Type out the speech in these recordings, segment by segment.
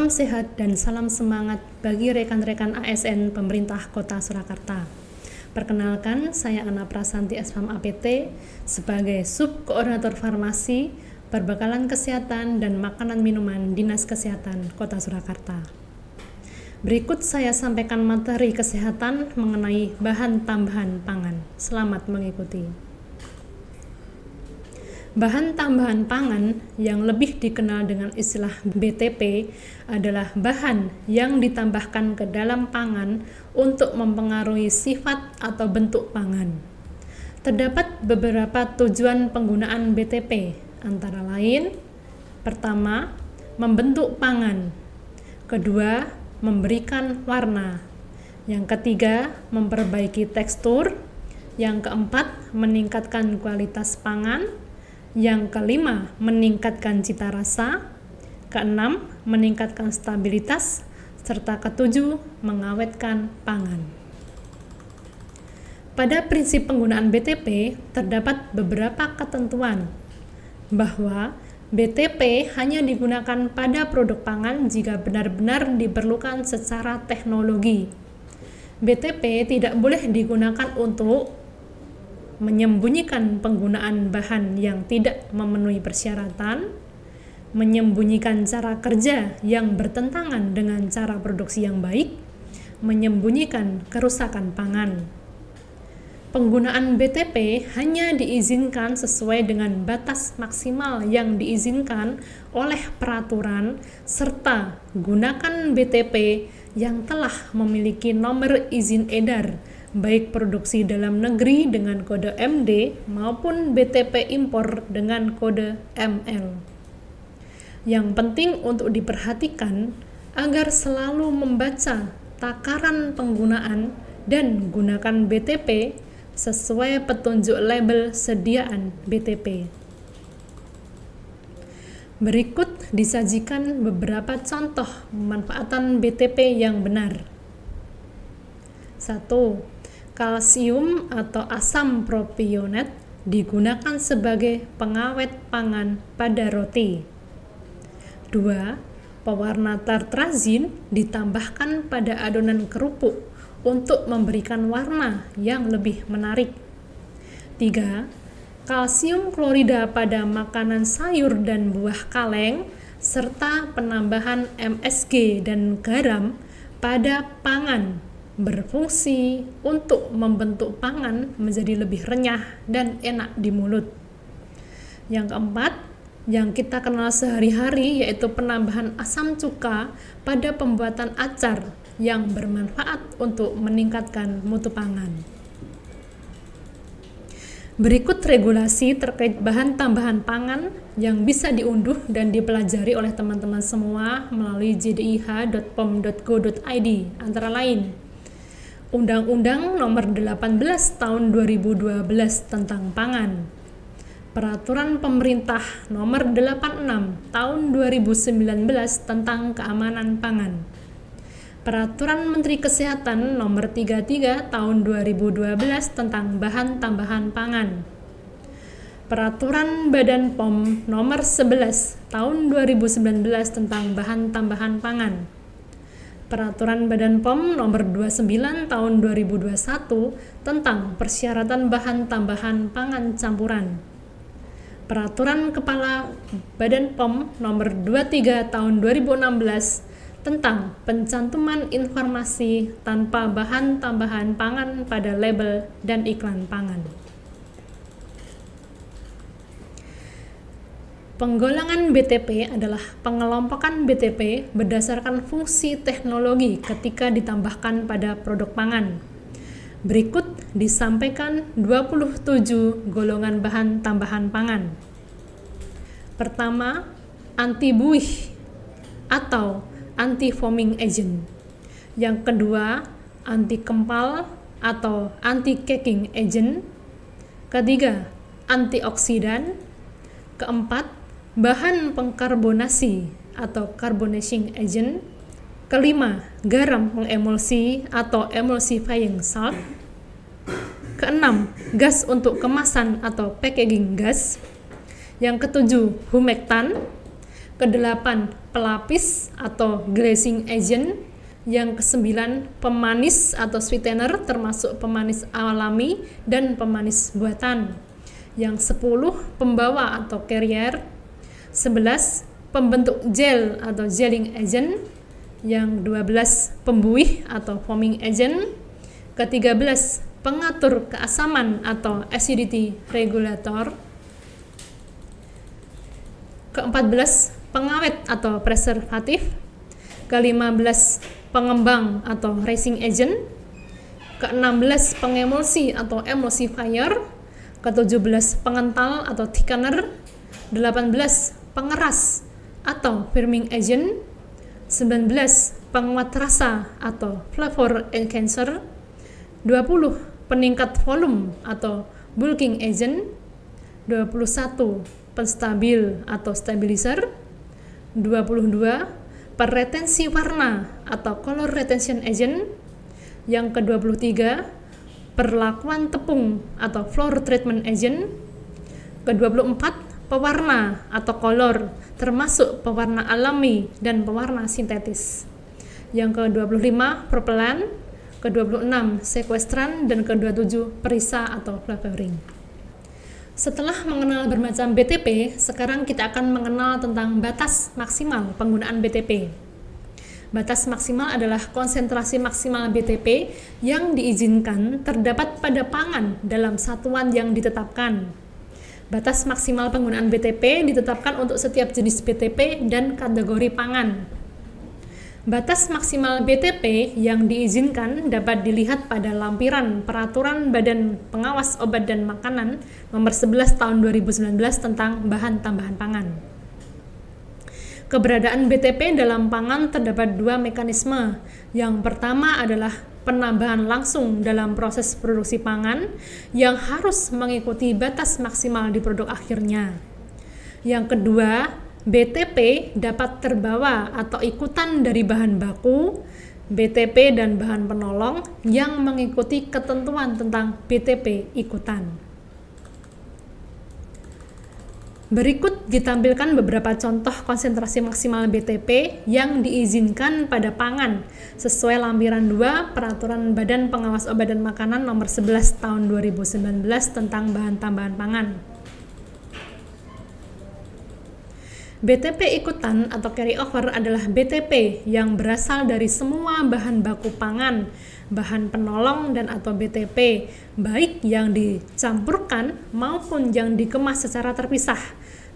Salam sehat dan salam semangat bagi rekan-rekan ASN pemerintah Kota Surakarta. Perkenalkan, saya Ana Prasanti SPAM APT sebagai Subkoordinator Farmasi, Perbekalan Kesehatan dan Makanan Minuman Dinas Kesehatan Kota Surakarta. Berikut saya sampaikan materi kesehatan mengenai bahan tambahan pangan. Selamat mengikuti. Bahan tambahan pangan yang lebih dikenal dengan istilah BTP adalah bahan yang ditambahkan ke dalam pangan untuk mempengaruhi sifat atau bentuk pangan. Terdapat beberapa tujuan penggunaan BTP, antara lain: pertama, membentuk pangan; kedua, memberikan warna; yang ketiga, memperbaiki tekstur; yang keempat, meningkatkan kualitas pangan; yang kelima, meningkatkan cita rasa; keenam, meningkatkan stabilitas; serta ketujuh, mengawetkan pangan. Pada prinsip penggunaan BTP, terdapat beberapa ketentuan bahwa BTP hanya digunakan pada produk pangan jika benar-benar diperlukan secara teknologi. BTP tidak boleh digunakan untuk menyembunyikan penggunaan bahan yang tidak memenuhi persyaratan, menyembunyikan cara kerja yang bertentangan dengan cara produksi yang baik, menyembunyikan kerusakan pangan. Penggunaan BTP hanya diizinkan sesuai dengan batas maksimal yang diizinkan oleh peraturan, serta gunakan BTP yang telah memiliki nomor izin edar, baik produksi dalam negeri dengan kode MD maupun BTP impor dengan kode ML. Yang penting untuk diperhatikan agar selalu membaca takaran penggunaan dan gunakan BTP sesuai petunjuk label sediaan BTP. Berikut disajikan beberapa contoh pemanfaatan BTP yang benar. 1. Kalsium atau asam propionat digunakan sebagai pengawet pangan pada roti. 2. Pewarna tartrazin ditambahkan pada adonan kerupuk untuk memberikan warna yang lebih menarik. 3. Kalsium klorida pada makanan sayur dan buah kaleng, serta penambahan MSG dan garam pada pangan berfungsi untuk membentuk pangan menjadi lebih renyah dan enak di mulut. Yang keempat, yang kita kenal sehari-hari, yaitu penambahan asam cuka pada pembuatan acar yang bermanfaat untuk meningkatkan mutu pangan. Berikut regulasi terkait bahan tambahan pangan yang bisa diunduh dan dipelajari oleh teman-teman semua melalui jdih.pom.go.id, antara lain: Undang-Undang Nomor 18 Tahun 2012 tentang Pangan, Peraturan Pemerintah Nomor 86 Tahun 2019 tentang Keamanan Pangan, Peraturan Menteri Kesehatan Nomor 33 Tahun 2012 tentang Bahan Tambahan Pangan, Peraturan Badan POM Nomor 11 Tahun 2019 tentang Bahan Tambahan Pangan, Peraturan Badan POM Nomor 29 Tahun 2021 tentang Persyaratan Bahan Tambahan Pangan Campuran, Peraturan Kepala Badan POM Nomor 23 Tahun 2016 tentang pencantuman informasi tanpa bahan tambahan pangan pada label dan iklan pangan. Penggolongan BTP adalah pengelompokan BTP berdasarkan fungsi teknologi ketika ditambahkan pada produk pangan. Berikut disampaikan 27 golongan bahan tambahan pangan. Pertama, anti-buih atau anti-foaming agent. Yang kedua, anti-kempal atau anti-caking agent. Ketiga, antioksidan. Keempat, bahan pengkarbonasi atau carbonation agent. Kelima, garam pengemulsi atau emulsifying salt. Keenam, gas untuk kemasan atau packaging gas. Yang ketujuh, humektan. Kedelapan, pelapis atau glazing agent. Yang kesembilan, pemanis atau sweetener termasuk pemanis alami dan pemanis buatan. Yang 10, pembawa atau carrier. 11, pembentuk gel atau gelling agent. Yang 12, pembuih atau foaming agent. Ke-13, pengatur keasaman atau acidity regulator. Ke-14, pengawet atau preservatif. Ke-15, pengembang atau racing agent. Ke-16, pengemulsi atau emulsifier. Ke-17, pengental atau thickener. 18, pengeras atau firming agent. 19, penguat rasa atau flavor enhancer. 20, peningkat volume atau bulking agent. 21, penstabil atau stabilizer. 22, peretensi warna atau color retention agent. Yang ke-23, perlakuan tepung atau floor treatment agent. Ke-24, pewarna atau color termasuk pewarna alami dan pewarna sintetis. Yang ke-25, propellant. Ke-26, sequestran. Dan ke-27, perisa atau flavoring. Setelah mengenal bermacam BTP, sekarang kita akan mengenal tentang batas maksimal penggunaan BTP. Batas maksimal adalah konsentrasi maksimal BTP yang diizinkan terdapat pada pangan dalam satuan yang ditetapkan. Batas maksimal penggunaan BTP ditetapkan untuk setiap jenis BTP dan kategori pangan. Batas maksimal BTP yang diizinkan dapat dilihat pada lampiran Peraturan Badan Pengawas Obat dan Makanan Nomor 11 Tahun 2019 tentang bahan tambahan pangan. Keberadaan BTP dalam pangan terdapat dua mekanisme. Yang pertama adalah penambahan langsung dalam proses produksi pangan yang harus mengikuti batas maksimal di produk akhirnya. Yang kedua, BTP dapat terbawa atau ikutan dari bahan baku, BTP dan bahan penolong yang mengikuti ketentuan tentang BTP ikutan. Berikut ditampilkan beberapa contoh konsentrasi maksimal BTP yang diizinkan pada pangan sesuai lampiran 2 Peraturan Badan Pengawas Obat dan Makanan Nomor 11 Tahun 2019 tentang bahan tambahan pangan. BTP ikutan atau carry over adalah BTP yang berasal dari semua bahan baku pangan, bahan penolong dan atau BTP, baik yang dicampurkan maupun yang dikemas secara terpisah,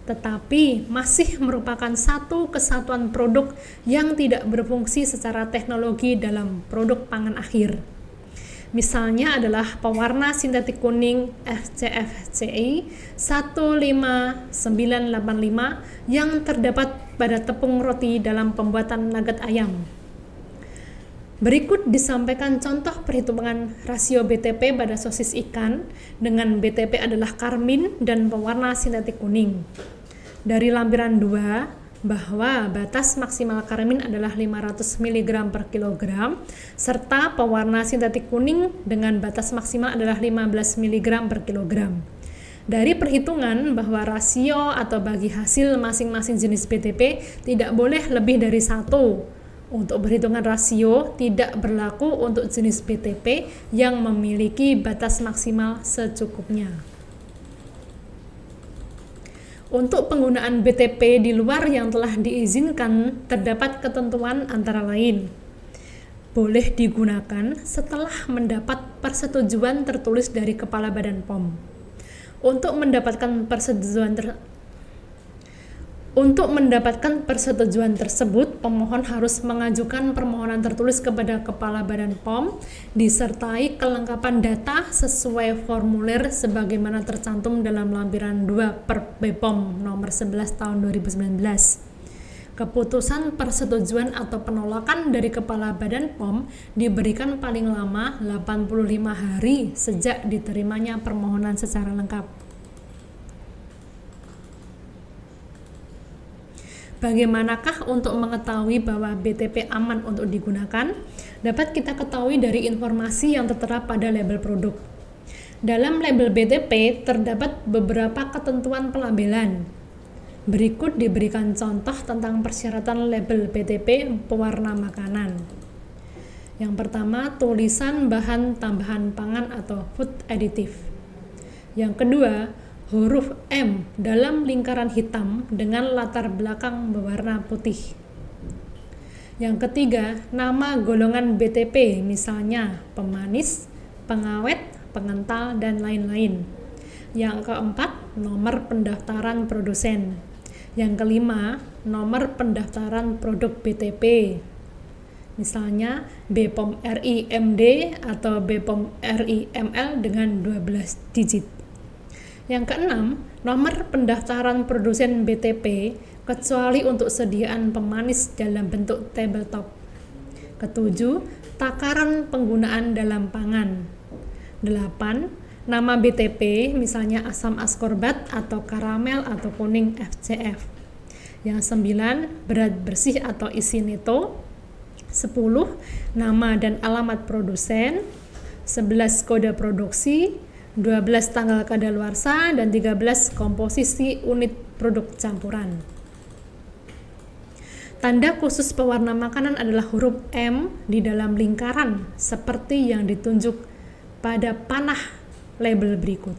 tetapi masih merupakan satu kesatuan produk yang tidak berfungsi secara teknologi dalam produk pangan akhir. Misalnya adalah pewarna sintetik kuning FCFCI 15985 yang terdapat pada tepung roti dalam pembuatan nugget ayam. Berikut disampaikan contoh perhitungan rasio BTP pada sosis ikan dengan BTP adalah karmin dan pewarna sintetik kuning. Dari lampiran 2, bahwa batas maksimal karmin adalah 500 mg per kilogram, serta pewarna sintetik kuning dengan batas maksimal adalah 15 mg per kilogram. Dari perhitungan bahwa rasio atau bagi hasil masing-masing jenis BTP tidak boleh lebih dari 1. Untuk perhitungan rasio tidak berlaku untuk jenis BTP yang memiliki batas maksimal secukupnya. Untuk penggunaan BTP di luar yang telah diizinkan, terdapat ketentuan antara lain. Boleh digunakan setelah mendapat persetujuan tertulis dari Kepala Badan POM. Untuk mendapatkan persetujuan tersebut, pemohon harus mengajukan permohonan tertulis kepada Kepala Badan POM disertai kelengkapan data sesuai formulir sebagaimana tercantum dalam lampiran 2 per BPOM nomor 11 tahun 2019. Keputusan persetujuan atau penolakan dari Kepala Badan POM diberikan paling lama 85 hari sejak diterimanya permohonan secara lengkap. Bagaimanakah untuk mengetahui bahwa BTP aman untuk digunakan? Dapat kita ketahui dari informasi yang tertera pada label produk. Dalam label BTP terdapat beberapa ketentuan pelabelan. Berikut diberikan contoh tentang persyaratan label BTP pewarna makanan. Yang pertama, tulisan bahan tambahan pangan atau food additive. Yang kedua, huruf M dalam lingkaran hitam dengan latar belakang berwarna putih. Yang ketiga, nama golongan BTP, misalnya pemanis, pengawet, pengental, dan lain-lain. Yang keempat, nomor pendaftaran produsen. Yang kelima, nomor pendaftaran produk BTP, misalnya BPOM RI MD atau BPOM RI ML dengan 12 digit. Yang keenam, nomor pendaftaran produsen BTP kecuali untuk sediaan pemanis dalam bentuk tabletop. Ketujuh, takaran penggunaan dalam pangan. 8. Nama BTP, misalnya asam askorbat atau karamel atau kuning FCF. Yang 9, berat bersih atau isi neto. 10, nama dan alamat produsen. 11, kode produksi. 12, tanggal kadaluarsa. Dan 13, komposisi unit produk campuran. Tanda khusus pewarna makanan adalah huruf M di dalam lingkaran seperti yang ditunjuk pada panah label berikut.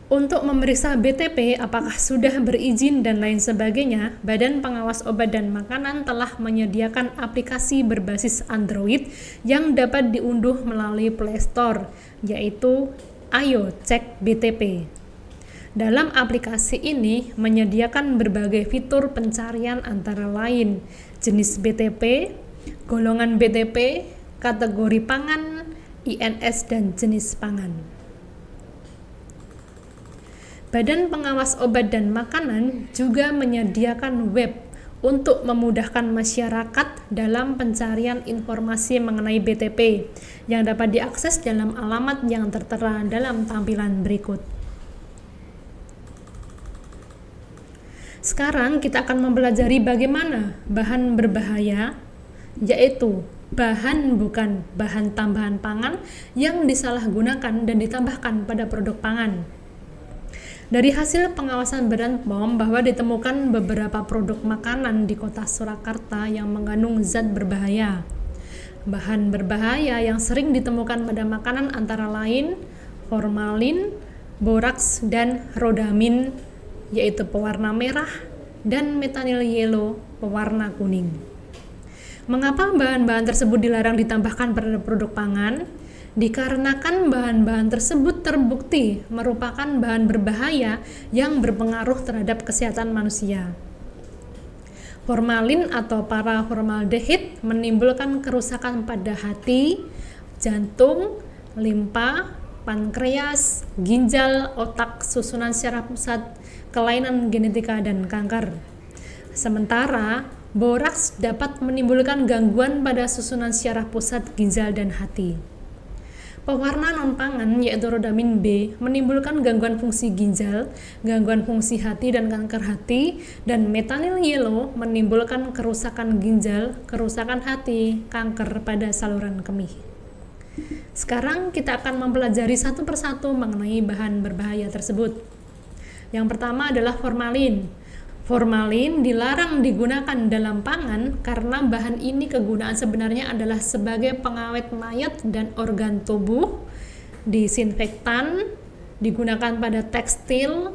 Untuk memeriksa BTP apakah sudah berizin dan lain sebagainya, Badan Pengawas Obat dan Makanan telah menyediakan aplikasi berbasis Android yang dapat diunduh melalui Play Store, yaitu Ayo Cek BTP. Dalam aplikasi ini menyediakan berbagai fitur pencarian antara lain jenis BTP, golongan BTP, kategori pangan, INS, dan jenis pangan. Badan Pengawas Obat dan Makanan juga menyediakan web untuk memudahkan masyarakat dalam pencarian informasi mengenai BTP yang dapat diakses dalam alamat yang tertera dalam tampilan berikut. Sekarang kita akan mempelajari bagaimana bahan berbahaya, yaitu bahan bukan bahan tambahan pangan yang disalahgunakan dan ditambahkan pada produk pangan. Dari hasil pengawasan Badan POM bahwa ditemukan beberapa produk makanan di kota Surakarta yang mengandung zat berbahaya. Bahan berbahaya yang sering ditemukan pada makanan antara lain formalin, boraks, dan rodamin, yaitu pewarna merah, dan metanyl yellow, pewarna kuning. Mengapa bahan-bahan tersebut dilarang ditambahkan pada produk pangan? Dikarenakan bahan-bahan tersebut terbukti merupakan bahan berbahaya yang berpengaruh terhadap kesehatan manusia. Formalin atau paraformaldehid menimbulkan kerusakan pada hati, jantung, limpa, pankreas, ginjal, otak, susunan syaraf pusat, kelainan genetika, dan kanker. Sementara boraks dapat menimbulkan gangguan pada susunan syaraf pusat, ginjal, dan hati. Pewarna non-pangan yaitu rodamin B menimbulkan gangguan fungsi ginjal, gangguan fungsi hati dan kanker hati, dan metanyl yellow menimbulkan kerusakan ginjal, kerusakan hati, kanker pada saluran kemih. Sekarang kita akan mempelajari satu persatu mengenai bahan berbahaya tersebut. Yang pertama adalah formalin. Formalin dilarang digunakan dalam pangan karena bahan ini kegunaan sebenarnya adalah sebagai pengawet mayat dan organ tubuh, disinfektan, digunakan pada tekstil,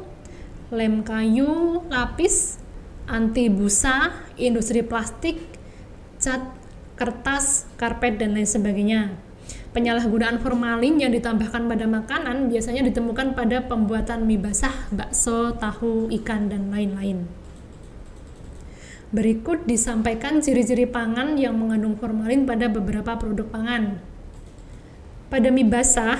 lem kayu, lapis, anti busa, industri plastik, cat, kertas, karpet, dan lain sebagainya. Penyalahgunaan formalin yang ditambahkan pada makanan biasanya ditemukan pada pembuatan mie basah, bakso, tahu, ikan, dan lain-lain. Berikut disampaikan ciri-ciri pangan yang mengandung formalin pada beberapa produk pangan. Pada mie basah,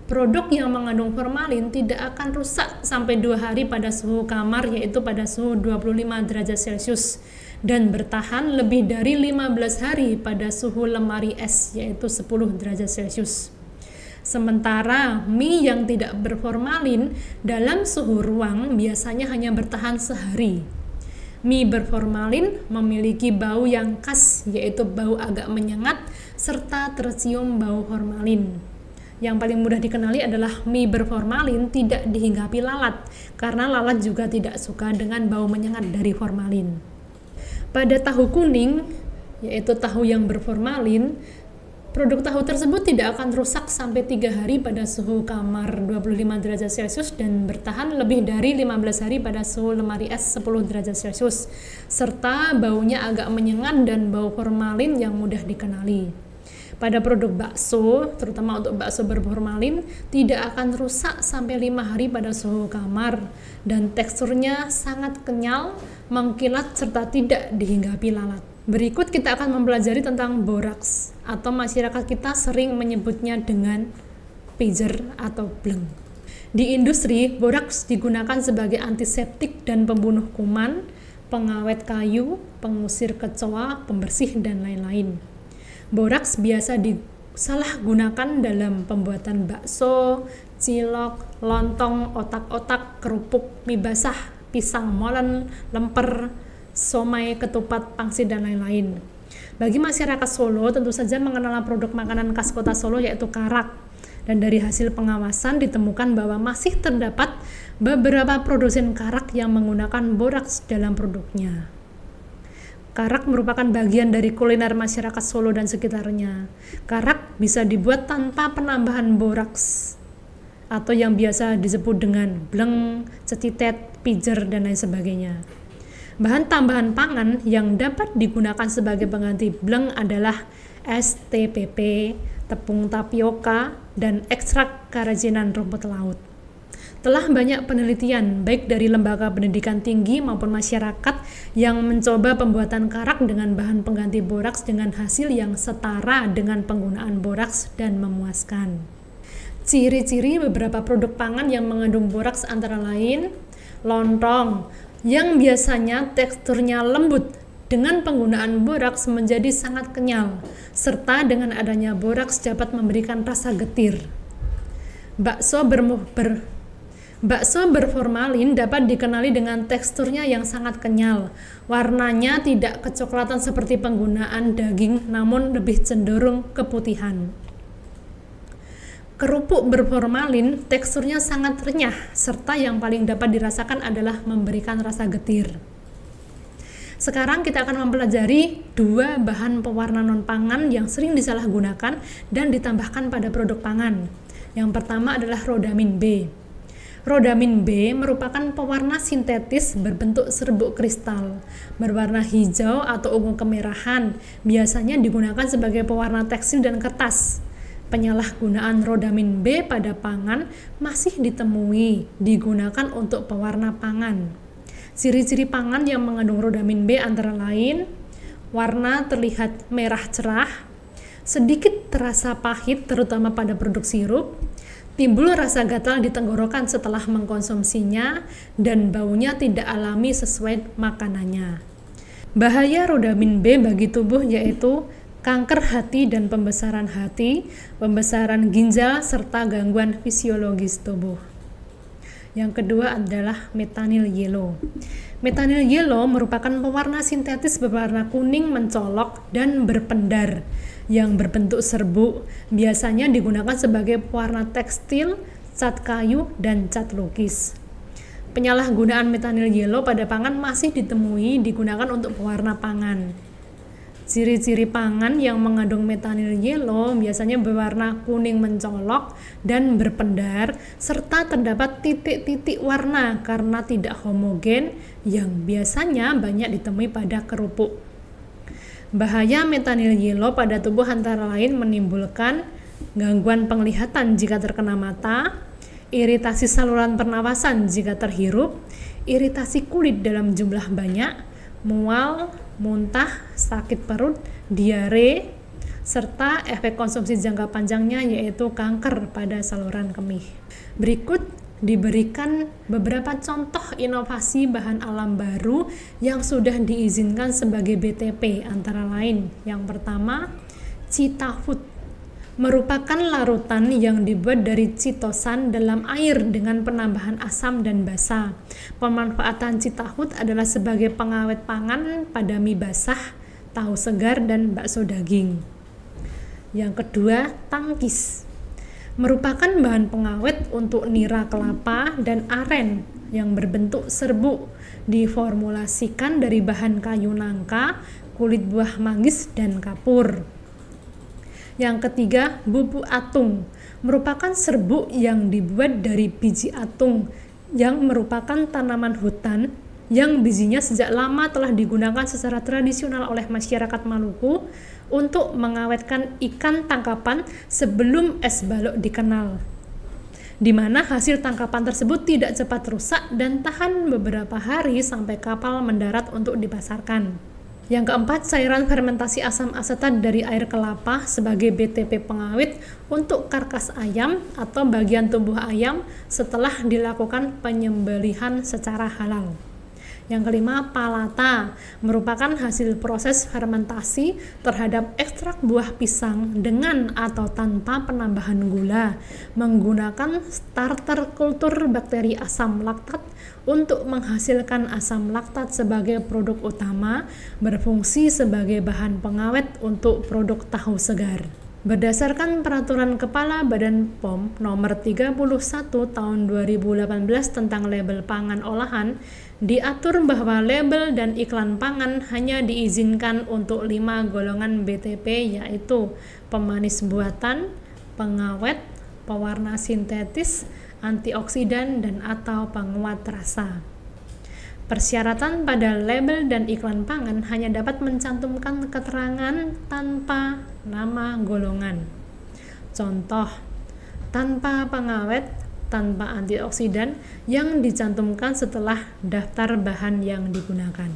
produk yang mengandung formalin tidak akan rusak sampai 2 hari pada suhu kamar, yaitu pada suhu 25 derajat Celcius, dan bertahan lebih dari 15 hari pada suhu lemari es, yaitu 10 derajat Celcius. Sementara mie yang tidak berformalin dalam suhu ruang biasanya hanya bertahan sehari. Mie berformalin memiliki bau yang khas, yaitu bau agak menyengat serta tercium bau formalin. yang paling mudah dikenali adalah mie berformalin tidak dihinggapi lalat, karena lalat juga tidak suka dengan bau menyengat dari formalin. Pada tahu kuning, yaitu tahu yang berformalin, produk tahu tersebut tidak akan rusak sampai 3 hari pada suhu kamar 25 derajat Celcius dan bertahan lebih dari 15 hari pada suhu lemari es 10 derajat Celcius, serta baunya agak menyengat dan bau formalin yang mudah dikenali. Pada produk bakso, terutama untuk bakso berformalin, tidak akan rusak sampai 5 hari pada suhu kamar dan teksturnya sangat kenyal, mengkilat, serta tidak dihinggapi lalat. Berikut kita akan mempelajari tentang boraks, atau masyarakat kita sering menyebutnya dengan pager atau bleng. Di industri, boraks digunakan sebagai antiseptik dan pembunuh kuman, pengawet kayu, pengusir kecoa, pembersih, dan lain-lain. Boraks biasa disalahgunakan dalam pembuatan bakso, cilok, lontong, otak-otak, kerupuk, mie basah, pisang molen, lemper, somai, ketupat, pangsit, dan lain-lain. Bagi masyarakat Solo tentu saja mengenal produk makanan khas kota Solo yaitu karak. Dan dari hasil pengawasan ditemukan bahwa masih terdapat beberapa produsen karak yang menggunakan boraks dalam produknya. Karak merupakan bagian dari kuliner masyarakat Solo dan sekitarnya. Karak bisa dibuat tanpa penambahan boraks, atau yang biasa disebut dengan bleng, cetitet, pijer, dan lain sebagainya. Bahan tambahan pangan yang dapat digunakan sebagai pengganti bleng adalah STPP, tepung tapioka, dan ekstrak kerajinan rumput laut. Telah banyak penelitian baik dari lembaga pendidikan tinggi maupun masyarakat yang mencoba pembuatan karak dengan bahan pengganti boraks dengan hasil yang setara dengan penggunaan boraks dan memuaskan. Ciri-ciri beberapa produk pangan yang mengandung boraks antara lain lontong yang biasanya teksturnya lembut dengan penggunaan boraks menjadi sangat kenyal, serta dengan adanya boraks dapat memberikan rasa getir. Bakso berformalin dapat dikenali dengan teksturnya yang sangat kenyal. Warnanya tidak kecoklatan seperti penggunaan daging, namun lebih cenderung keputihan. Kerupuk berformalin teksturnya sangat renyah, serta yang paling dapat dirasakan adalah memberikan rasa getir. Sekarang kita akan mempelajari 2 bahan pewarna non-pangan yang sering disalahgunakan dan ditambahkan pada produk pangan. Yang pertama adalah rodamin B. Rodamin B merupakan pewarna sintetis berbentuk serbuk kristal, berwarna hijau atau ungu kemerahan, biasanya digunakan sebagai pewarna tekstil dan kertas. Penyalahgunaan rodamin B pada pangan masih digunakan untuk pewarna pangan. Ciri-ciri pangan yang mengandung rodamin B antara lain, warna terlihat merah cerah, sedikit terasa pahit terutama pada produk sirup, timbul rasa gatal di tenggorokan setelah mengkonsumsinya, dan baunya tidak alami sesuai makanannya. Bahaya rodamin B bagi tubuh yaitu kanker hati dan pembesaran hati, pembesaran ginjal, serta gangguan fisiologis tubuh. Yang kedua adalah metanyl yellow. Metanyl yellow merupakan pewarna sintetis berwarna kuning mencolok dan berpendar yang berbentuk serbuk, biasanya digunakan sebagai pewarna tekstil, cat kayu, dan cat lukis. Penyalahgunaan metanyl yellow pada pangan masih digunakan untuk pewarna pangan. Ciri-ciri pangan yang mengandung metanyl yellow biasanya berwarna kuning mencolok dan berpendar, serta terdapat titik-titik warna karena tidak homogen yang biasanya banyak ditemui pada kerupuk. Bahaya metanyl yellow pada tubuh antara lain menimbulkan gangguan penglihatan jika terkena mata, iritasi saluran pernapasan jika terhirup, iritasi kulit dalam jumlah banyak, mual, muntah, sakit perut, diare, serta efek konsumsi jangka panjangnya yaitu kanker pada saluran kemih. Berikut diberikan beberapa contoh inovasi bahan alam baru yang sudah diizinkan sebagai BTP, antara lain yang pertama, Citafood merupakan larutan yang dibuat dari chitosan dalam air dengan penambahan asam dan basa. Pemanfaatan Citafood adalah sebagai pengawet pangan pada mie basah, tahu segar, dan bakso daging. Yang kedua, Tangkis. merupakan bahan pengawet untuk nira kelapa dan aren yang berbentuk serbuk, diformulasikan dari bahan kayu nangka, kulit buah manggis, dan kapur. Yang ketiga, bubuk atung merupakan serbuk yang dibuat dari biji atung yang merupakan tanaman hutan yang bijinya sejak lama telah digunakan secara tradisional oleh masyarakat Maluku untuk mengawetkan ikan tangkapan sebelum es balok dikenal, di mana hasil tangkapan tersebut tidak cepat rusak dan tahan beberapa hari sampai kapal mendarat untuk dipasarkan. Yang keempat, cairan fermentasi asam asetat dari air kelapa sebagai BTP pengawet untuk karkas ayam atau bagian tubuh ayam setelah dilakukan penyembelihan secara halal. Yang kelima, palata merupakan hasil proses fermentasi terhadap ekstrak buah pisang dengan atau tanpa penambahan gula menggunakan starter kultur bakteri asam laktat untuk menghasilkan asam laktat sebagai produk utama, berfungsi sebagai bahan pengawet untuk produk tahu segar. Berdasarkan Peraturan Kepala Badan POM Nomor 31 Tahun 2018 tentang label pangan olahan, diatur bahwa label dan iklan pangan hanya diizinkan untuk 5 golongan BTP, yaitu pemanis buatan, pengawet, pewarna sintetis, antioksidan, dan atau penguat rasa. Persyaratan pada label dan iklan pangan hanya dapat mencantumkan keterangan tanpa nama golongan. Contoh, tanpa pengawet, tanpa antioksidan yang dicantumkan setelah daftar bahan yang digunakan.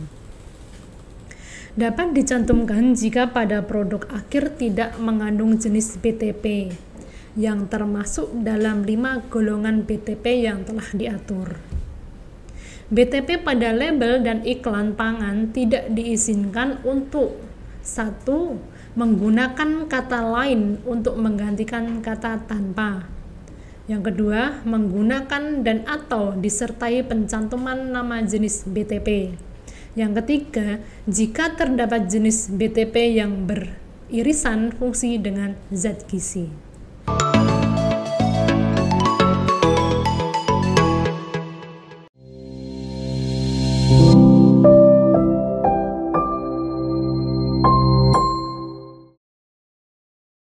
Dapat dicantumkan jika pada produk akhir tidak mengandung jenis BTP yang termasuk dalam 5 golongan BTP yang telah diatur. BTP pada label dan iklan pangan tidak diizinkan untuk 1. Menggunakan kata lain untuk menggantikan kata tanpa. Yang kedua, menggunakan dan atau disertai pencantuman nama jenis BTP. Yang ketiga, jika terdapat jenis BTP yang beririsan fungsi dengan zat gizi.